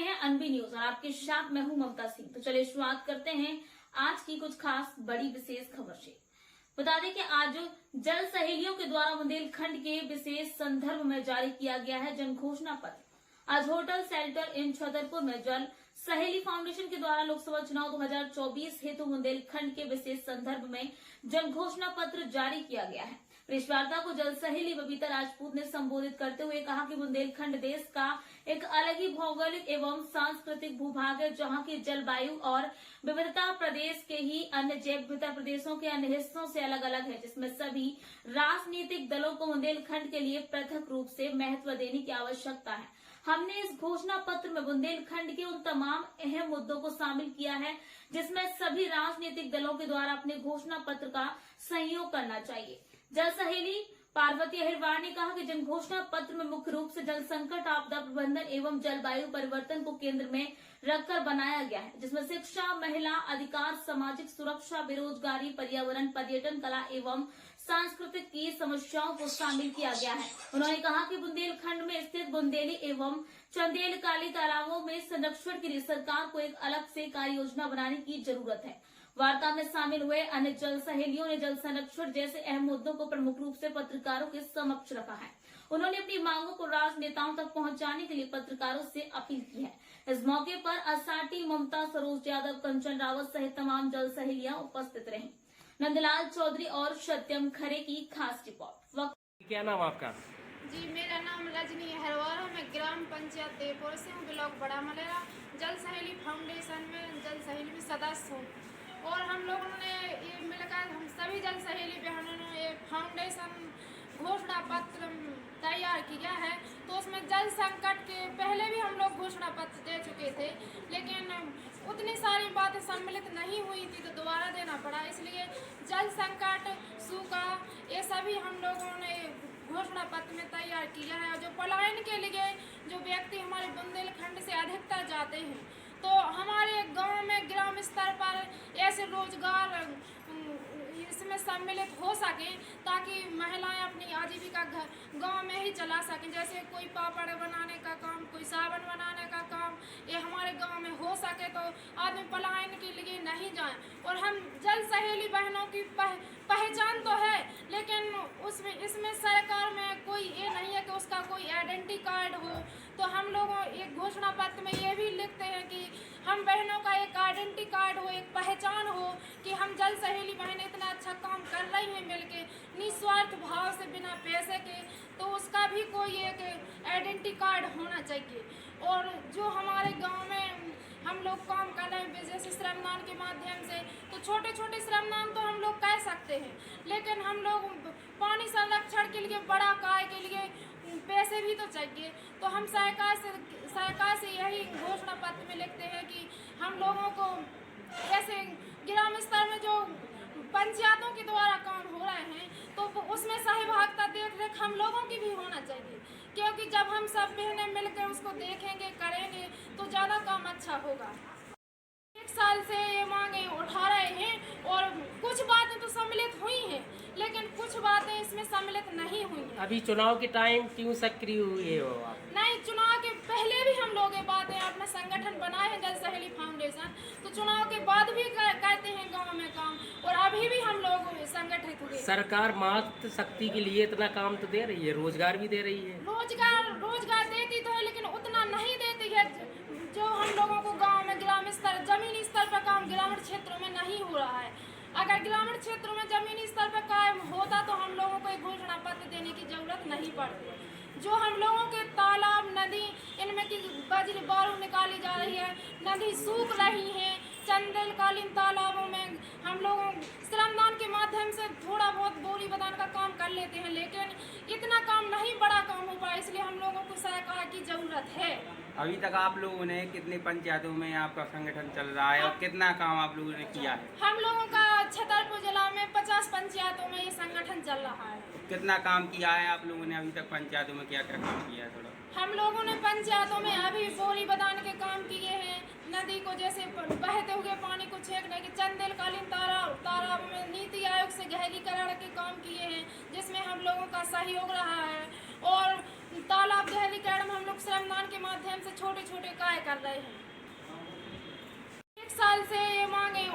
हैं अनबी न्यूज और आपके साथ मैं हूं ममता सिंह। तो चलिए शुरुआत करते हैं आज की कुछ खास बड़ी विशेष खबर से। बता दें कि आज जल सहेलियों के द्वारा बुंदेलखंड के विशेष संदर्भ में जारी किया गया है जन घोषणा पत्र। आज होटल सेल्टर इन छतरपुर में जल सहेली फाउंडेशन के द्वारा लोकसभा चुनाव 2024 हेतु बुंदेलखंड के विशेष संदर्भ में जन घोषणा पत्र जारी किया गया है। प्रेस वार्ता को जल सहेली बबीता राजपूत ने संबोधित करते हुए कहा कि बुंदेलखंड देश का एक अलग ही भौगोलिक एवं सांस्कृतिक भूभाग है, जहां की जलवायु और विविधता प्रदेश के ही अन्य जैव विविधता प्रदेशों के अन्य हिस्सों से अलग अलग है, जिसमें सभी राजनीतिक दलों को बुंदेलखंड के लिए पृथक रूप से महत्व देने की आवश्यकता है। हमने इस घोषणा पत्र में बुंदेलखंड के उन तमाम अहम मुद्दों को शामिल किया है जिसमें सभी राजनीतिक दलों के द्वारा अपने घोषणा पत्र का सहयोग करना चाहिए। जल सहेली पार्वती अहिरवार ने कहा कि जन घोषणा पत्र में मुख्य रूप से जल संकट, आपदा प्रबंधन एवं जलवायु परिवर्तन को केंद्र में रखकर बनाया गया है, जिसमें शिक्षा, महिला अधिकार, सामाजिक सुरक्षा, बेरोजगारी, पर्यावरण, पर्यटन, कला एवं सांस्कृतिक की समस्याओं को शामिल किया गया है। उन्होंने कहा कि बुंदेलखंड में स्थित बुंदेली एवं चंदेलकाली तालाबों में संरक्षण के लिए सरकार को एक अलग से कार्य योजना बनाने की जरूरत है। वार्ता में शामिल हुए अन्य जल सहेलियों ने जल संरक्षण जैसे अहम मुद्दों को प्रमुख रूप से पत्रकारों के समक्ष रखा है। उन्होंने अपनी मांगों को राजनेताओं तक पहुंचाने के लिए पत्रकारों से अपील की है। इस मौके पर असाटी ममता, सरोज यादव, कंचन रावत सहित तमाम जल सहेलियां उपस्थित रहीं। नंदलाल चौधरी और सत्यम खरे की खास रिपोर्ट। क्या नाम आपका? जी, मेरा नाम रजनी हरवार है। मैं ग्राम पंचायत देवपुर से हूँ, ब्लॉक बड़ा मलेरा। जल सहेली फाउंडेशन में जल सहेली में सदस्य हूँ और हम लोगों ने ये मिलकर हम सभी जल सहेली बहनों ने ये फाउंडेशन घोषणा पत्र तैयार किया है। तो उसमें जल संकट के पहले भी हम लोग घोषणा पत्र दे चुके थे, लेकिन उतनी सारी बातें सम्मिलित नहीं हुई थी तो दोबारा देना पड़ा। इसलिए जल संकट, सूखा, ये सभी हम लोगों ने घोषणा पत्र में तैयार किया है। जो पलायन के लिए जो व्यक्ति हमारे बुंदेलखंड से अधिकतर जाते हैं, तो हमारे गांव में ग्राम स्तर पर ऐसे रोजगार इसमें सम्मिलित हो सके ताकि महिलाएं अपनी आजीविका गांव में ही चला सकें। जैसे कोई पापड़ बनाने का काम, कोई साबुन बनाने का काम, ये हमारे गांव में हो सके तो आदमी पलायन के लिए नहीं जाए। और हम जल सहेली बहनों की पहचान तो है, लेकिन उसमें इसमें सरकार में कोई ये नहीं है कि उसका कोई आइडेंटिटी कार्ड हो। तो हम लोग एक घोषणा पत्र में ये भी लिखते हैं कि हम बहनों का एक आइडेंटिटी कार्ड हो, एक पहचान हो कि हम जल सहेली बहनें इतना अच्छा काम कर रही हैं मिलके निस्वार्थ भाव से, बिना पैसे के। तो उसका भी कोई एक आइडेंटिटी कार्ड होना चाहिए। और जो हमारे गांव में हम लोग काम कर रहे हैं जैसे श्रमदान के माध्यम से, तो छोटे छोटे श्रमदान तो हम लोग कर सकते हैं, लेकिन हम लोग पानी संरक्षण के लिए, बड़ा कार्य के लिए पैसे भी तो चाहिए। तो हम सरकार से यही घोषणा पत्र में लिखते हैं कि हम लोगों को ऐसे ग्राम स्तर में जो पंचायतों के द्वारा काम हो रहे हैं तो उसमें सहभागिता देख हम लोगों की भी होना चाहिए, क्योंकि जब हम सब बहनें मिलकर उसको देखेंगे, करेंगे तो ज़्यादा काम अच्छा होगा। एक साल से ये मांगे उठा रहे हैं और कुछ बातें तो सम्मिलित हुई हैं, लेकिन कुछ बातें इसमें सम्मिलित नहीं हुई हैं। अभी चुनाव के टाइम क्यों सक्रिय हुए हो आप? नहीं, चुनाव के पहले भी हम लोग ये बातें अपना संगठन बनाए हैं जल सहेली फाउंडेशन, तो चुनाव के बाद भी करते हैं गांव में काम, और अभी भी हम लोग संगठित हुए। सरकार मातृ शक्ति के लिए इतना काम तो दे रही है, रोजगार भी दे रही है। रोजगार देती तो है, लेकिन उतना नहीं देती है जो हम लोगों को गांव में ग्राम स्तर, जमीनी स्तर पर काम ग्रामीण क्षेत्रों में नहीं हो रहा है। अगर ग्रामीण क्षेत्रों में जमीनी स्तर पर काम होता तो हम लोगों को एक घोषणा पत्र देने की जरूरत नहीं पड़ती। जो हम लोगों के तालाब, नदी, इनमें की बजरी बारू निकाली जा रही है, नदी सूख रही है। चंदेलकालीन तालाबों में हम लोग श्रमदान के माध्यम से थोड़ा बहुत बोरी बदान का काम कर लेते हैं, लेकिन इतना काम नहीं, बड़ा काम हो पाए, इसलिए हम लोगों को सरकार की जरूरत है। अभी तक आप लोगों ने कितनी पंचायतों में आपका संगठन चल रहा है और कितना काम आप लोगों ने किया है? हम लोगों का छतरपुर जिला में 50 पंचायतों में ये संगठन चल रहा है। कितना काम किया है आप लोगों ने अभी तक पंचायतों में? क्या क्या काम किया है थोड़ा? हम लोगों ने पंचायतों में अभी बोरी बदान के काम किए हैं, नदी को जैसे बहते हुए पानी को छेकने के, चंदेलकालीन तालाब में नीति आयोग से गहरीकरण के काम किए हैं, जिसमें हम लोगों का सहयोग रहा है। और तालाब गहरीकरण में हम लोग श्रमदान के माध्यम से छोटे छोटे काय कर रहे हैं। एक साल से ये मांगे